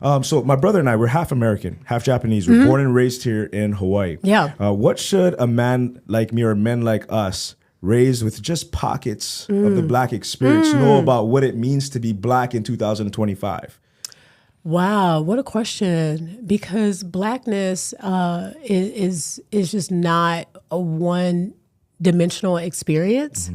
So my brother and I, we're half American, half Japanese. We're born and raised here in Hawaii. Yeah. What should a man like me or men like us raised with just pockets of the Black experience know about what it means to be Black in 2025? Wow, what a question! Because Blackness is just not a one-dimensional experience,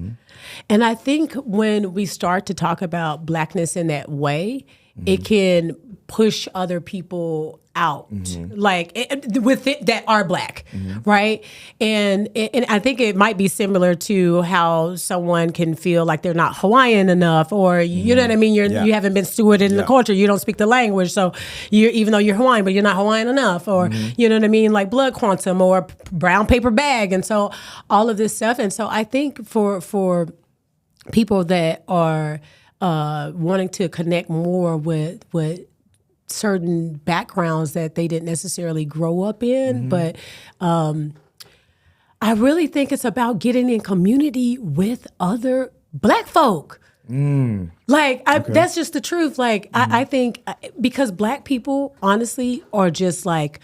and I think when we start to talk about Blackness in that way, it can push other people out, with it, that are Black, right? And I think it might be similar to how someone can feel like they're not Hawaiian enough, or you know what I mean. You haven't been stewarded in the culture. You don't speak the language, so even though you're Hawaiian, but you're not Hawaiian enough, or you know what I mean, like blood quantum or brown paper bag, and so all of this stuff. And so I think for people that are wanting to connect more with certain backgrounds that they didn't necessarily grow up in, but I really think it's about getting in community with other Black folk. That's just the truth. Like, I think because Black people, honestly, are just like,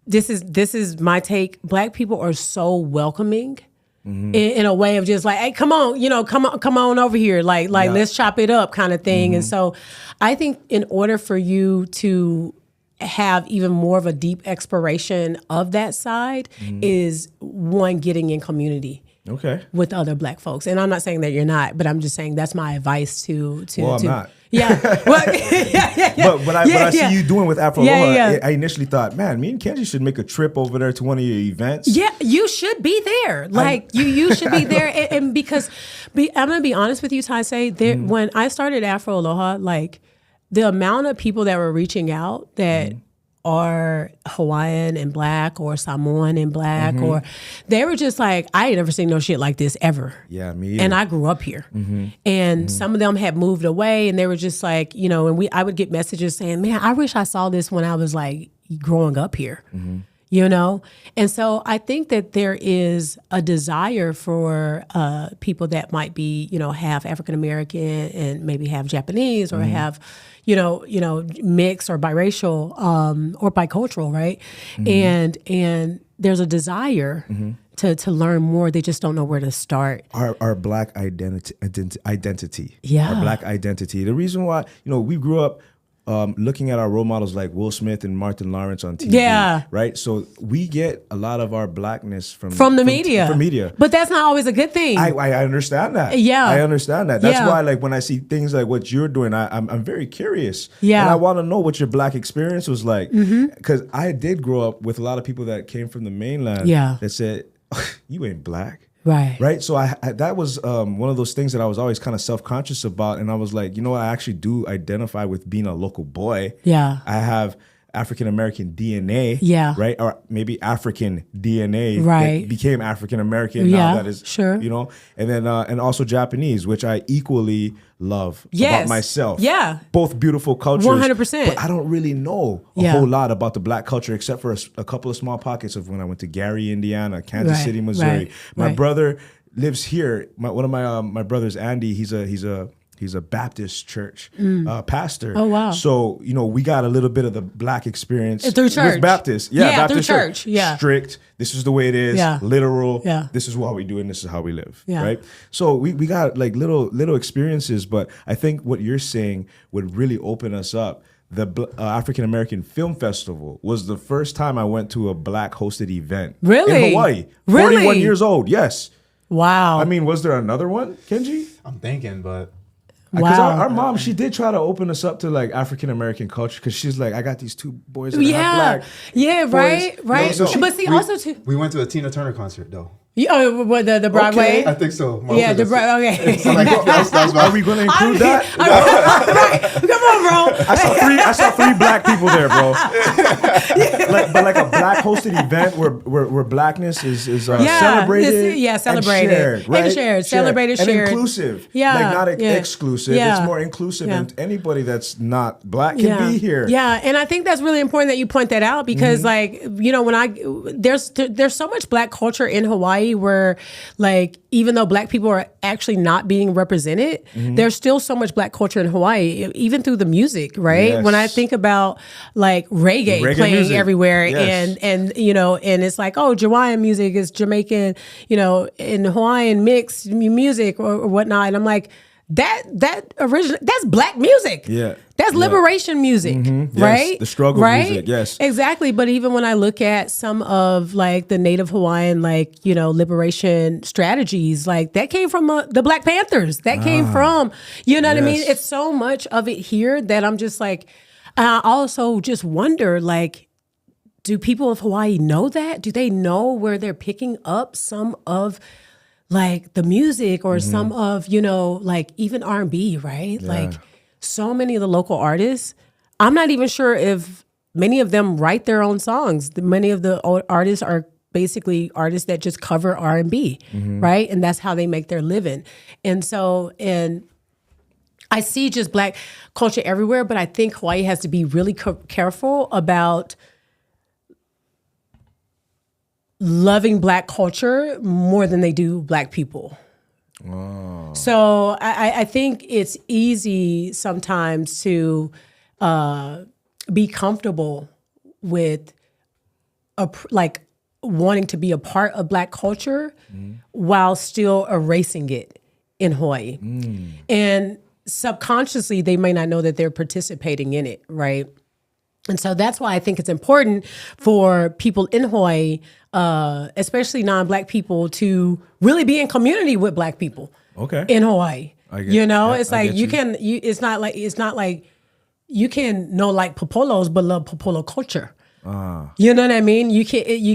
this is my take. Black people are so welcoming. In a way of just like, hey, come on over here, like let's chop it up, kind of thing. And so, I think in order for you to have even more of a deep exploration of that side is one, getting in community. Okay. With other Black folks. And I'm not saying that you're not, but I'm just saying that's my advice to I'm not. Yeah. Well, But when I see you doing with Afro Aloha, I initially thought, man, me and Kenji should make a trip over there to one of your events. Yeah, you should be there. Like, you should be there. And because, I'm going to be honest with you, Taisei, when I started Afro Aloha, like, the amount of people that were reaching out that are Hawaiian and Black or Samoan and Black, or they were just like, I ain't never seen no shit like this ever. Yeah, me either. And I grew up here. And some of them had moved away, and they were just like, and I would get messages saying, man, I wish I saw this when I was like growing up here. And so I think that there is a desire for people that might be, half African American and maybe half Japanese, or have, mixed or biracial or bicultural, right? And there's a desire to learn more. They just don't know where to start. Our Black identity. Yeah. Our Black identity. The reason why, we grew up looking at our role models like Will Smith and Martin Lawrence on TV. Yeah. Right? So we get a lot of our Blackness from the media. From media. But that's not always a good thing. I understand that. Yeah. I understand that. That's why, like, when I see things like what you're doing, I'm very curious. Yeah. And I want to know what your Black experience was like. Because I did grow up with a lot of people that came from the mainland that said, you ain't Black. Right. So that was one of those things that I was always kind of self-conscious about. And I was like, I actually do identify with being a local boy. Yeah. I have African-American DNA. Yeah. Right. Or maybe African DNA. Right. That became African-American. Now that is, and then, and also Japanese, which I equally love about myself. Yeah. Both beautiful cultures. 100%. But I don't really know a whole lot about the Black culture, except for a couple of small pockets of when I went to Gary, Indiana, Kansas City, Missouri. My brother lives here. One of my brothers, Andy, he's a Baptist church pastor. Oh, wow. So, we got a little bit of the Black experience through church. With Baptist. Yeah, Baptist through church. Yeah. Strict. This is the way it is. Yeah. Literal. Yeah. This is what we do and this is how we live. Yeah. Right? So we got like little experiences, but I think what you're saying would really open us up. The African American Film Festival was the first time I went to a Black hosted event. Really? In Hawaii. Really? 41 years old. Yes. Wow. I mean, was there another one, Kenji? I'm thinking, but... Because our mom, she did try to open us up to like African American culture, because she's like, I got these two boys that are Black. Yeah, boys. right. So but see, also too, we went to a Tina Turner concert though. What, the Broadway? Okay. I think so. The Broadway. Okay. Are we going to include that? Come on, bro. I saw three Black people there, bro. But like a Black hosted event where Blackness is celebrated. Celebrated. And shared, right? And shared. Celebrated, and shared. inclusive. Yeah. Like not exclusive. Yeah. It's more inclusive, and anybody that's not Black can be here. Yeah, and I think that's really important that you point that out, because like, when there's so much Black culture in Hawaii Hawaii where, like, even though Black people are actually not being represented, there's still so much Black culture in Hawaii, even through the music, right? Yes. When I think about like reggae playing music. everywhere, Yes. and you know, and it's like, oh, Hawaiian music is Jamaican, you know, in Hawaiian mixed music or whatnot, and I'm like, that original, that's Black music. Yeah. That's liberation music, Yes, right? the struggle music, yes. Exactly. But even when I look at some of like the Native Hawaiian, like, you know, liberation strategies, like that came from the Black Panthers. That came from, you know what I mean? Yes. It's so much of it here that I'm just like, I also just wonder, like, do people of Hawaii know that? Do they know where they're picking up some of like the music or some of, you know, like even R&B, right? Yeah. Like, so many of the local artists, I'm not even sure if many of them write their own songs. Many of the artists are basically artists that just cover R&B, right? And that's how they make their living. And so, and I see just Black culture everywhere, but I think Hawaii has to be really careful about loving Black culture more than they do Black people. Oh. So I think it's easy sometimes to be comfortable with like wanting to be a part of Black culture while still erasing it in Hawaii. And subconsciously, they may not know that they're participating in it, right? And so that's why I think it's important for people in Hawaii, especially non-Black people, to really be in community with Black people. Okay. In Hawaii, you know, it's like it's not like you can know like popolos but love popolo culture. You know what I mean? You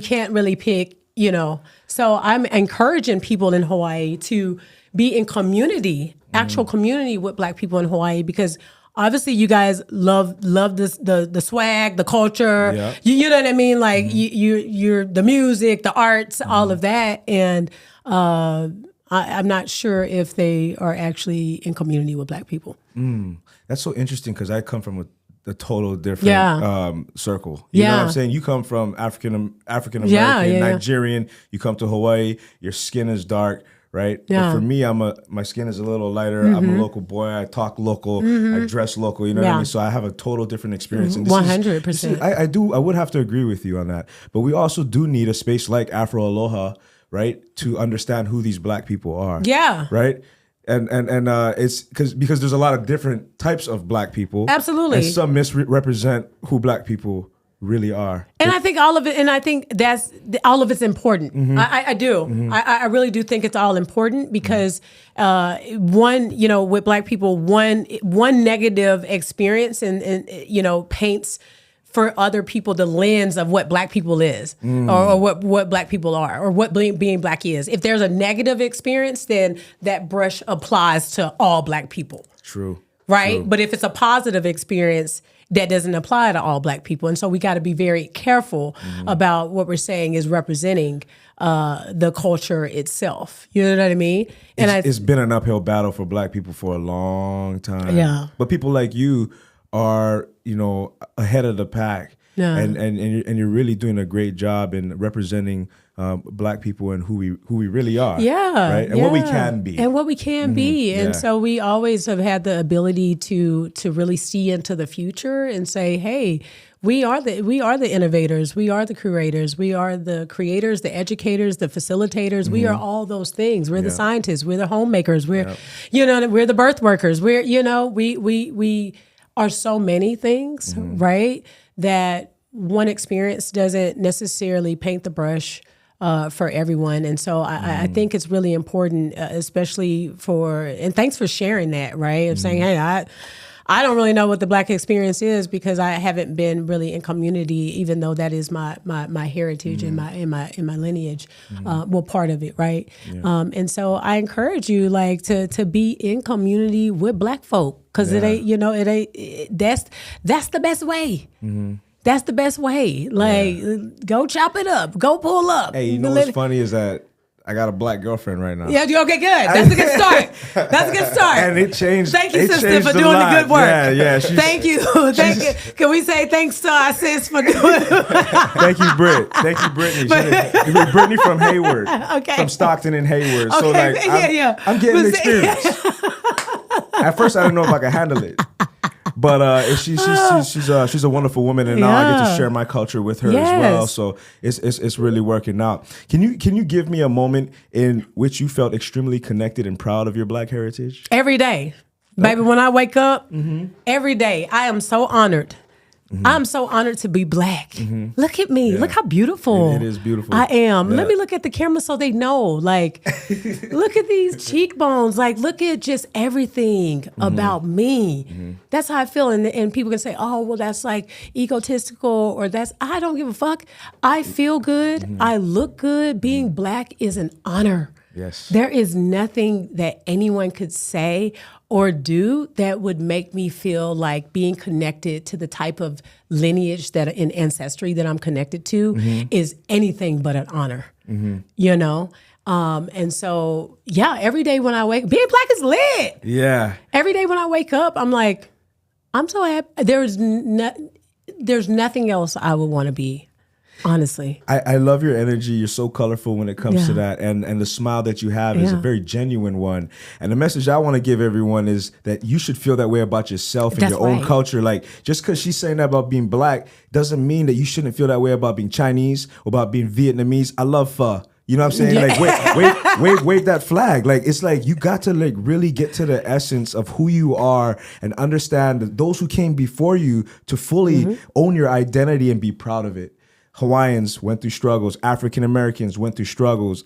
can't really pick, you know. So I'm encouraging people in Hawaii to be in community, actual community with Black people in Hawaii, because obviously you guys love this, the swag, the culture. Yeah. You know what I mean? Like you're the music, the arts, all of that, and I'm not sure if they are actually in community with Black people. That's so interesting because I come from a total different circle. You know what I'm saying? You come from African American, Nigerian. You come to Hawaii. Your skin is dark, right? Yeah. But for me, my skin is a little lighter. I'm a local boy. I talk local. I dress local. You know what I mean? So I have a total different experience. And 100%. I would have to agree with you on that. But we also do need a space like Afro Aloha, right, to understand who these Black people are. Yeah. Right. And it's because there's a lot of different types of Black people. Absolutely. And some misrepresent who Black people really are. And I think all of it, and I think that's all of it's important. I do. I really do think it's all important because one, you know, with Black people, one negative experience and you know, paints for other people the lens of what Black people is or what Black people are or what being Black is. If there's a negative experience, then that brush applies to all Black people. True. Right? True. But if it's a positive experience, that doesn't apply to all Black people. And so we got to be very careful about what we're saying is representing the culture itself. You know what I mean? And it's been an uphill battle for Black people for a long time. Yeah. But people like you are, you know, ahead of the pack. Yeah. And you're really doing a great job in representing Black people and who we really are. Yeah. Right? And what we can be. And what we can be. And so we always have had the ability to really see into the future and say, hey, we are the innovators, we are the curators, we are the creators, the educators, the facilitators. We are all those things. We're the scientists, we're the homemakers, we're you know, we're the birth workers. We're, you know, we are so many things, right? That one experience doesn't necessarily paint the brush for everyone. And so I think it's really important, especially and thanks for sharing that, right? Of saying, hey, I don't really know what the Black experience is because I haven't been really in community, even though that is my heritage and my lineage, well, part of it, right? Yeah. And so I encourage you, like, to be in community with Black folk, because it ain't, you know, that's the best way. That's the best way. Like, go chop it up, go pull up. Hey, you know what's funny is that I got a black girlfriend right now. Yeah, okay, good. That's a good start. That's a good start. And it changed. Thank you, sister, for doing the good work. Yeah. Thank you. Thank you. Can we say thanks to our sis for doing Thank you, Britt. Thank you, Brittany. Brittany from Hayward. Okay. From Stockton and Hayward. Okay. So like, I'm getting experience. At first, I didn't know if I could handle it. But she's a wonderful woman, and now I get to share my culture with her as well. So it's really working out. Can you give me a moment in which you felt extremely connected and proud of your Black heritage? Every day, baby. When I wake up, every day, I am so honored. I'm so honored to be Black. Look at me. Look how beautiful. It is beautiful. I am. Let me look at the camera so they know. Like, look at these cheekbones. Like, look at just everything about me. That's how I feel. And people can say, oh, well, that's like egotistical or I don't give a fuck. I feel good. I look good. Being Black is an honor. Yes. There is nothing that anyone could say or do that would make me feel like being connected to the type of lineage that in ancestry that I'm connected to is anything but an honor, you know? And so, every day when I wake, being Black is lit. Yeah. Every day when I wake up, I'm like, I'm so happy. There's nothing else I would want to be. Honestly, I love your energy. You're so colorful when it comes to that, and the smile that you have is a very genuine one. And the message I want to give everyone is that you should feel that way about yourself and your own culture. Like, just because she's saying that about being Black doesn't mean that you shouldn't feel that way about being Chinese or about being Vietnamese. I love pho. You know what I'm saying? Like, wave that flag. Like, it's like you got to like really get to the essence of who you are and understand that those who came before you to fully own your identity and be proud of it. Hawaiians went through struggles. African Americans went through struggles.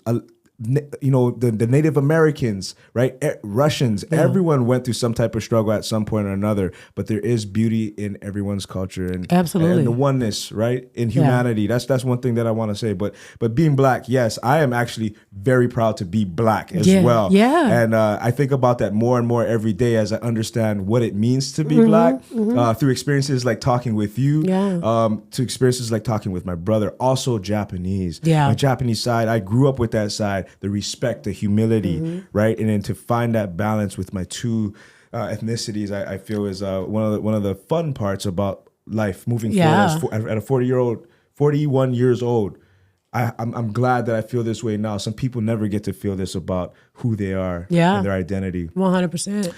You know, the Native Americans, right? Russians, everyone went through some type of struggle at some point or another, but there is beauty in everyone's culture and absolutely, and the oneness, right? In humanity. That's one thing that I want to say. But being Black, yes, I am actually very proud to be Black as well. Yeah. And I think about that more and more every day as I understand what it means to be Black through experiences like talking with you, to experiences like talking with my brother, also Japanese. Yeah. My Japanese side, I grew up with that side. The respect, the humility, right? And then to find that balance with my two ethnicities, I feel is one of the fun parts about life moving forward. At a 41 years old, I'm glad that I feel this way now. Some people never get to feel this about who they are and their identity. 100%.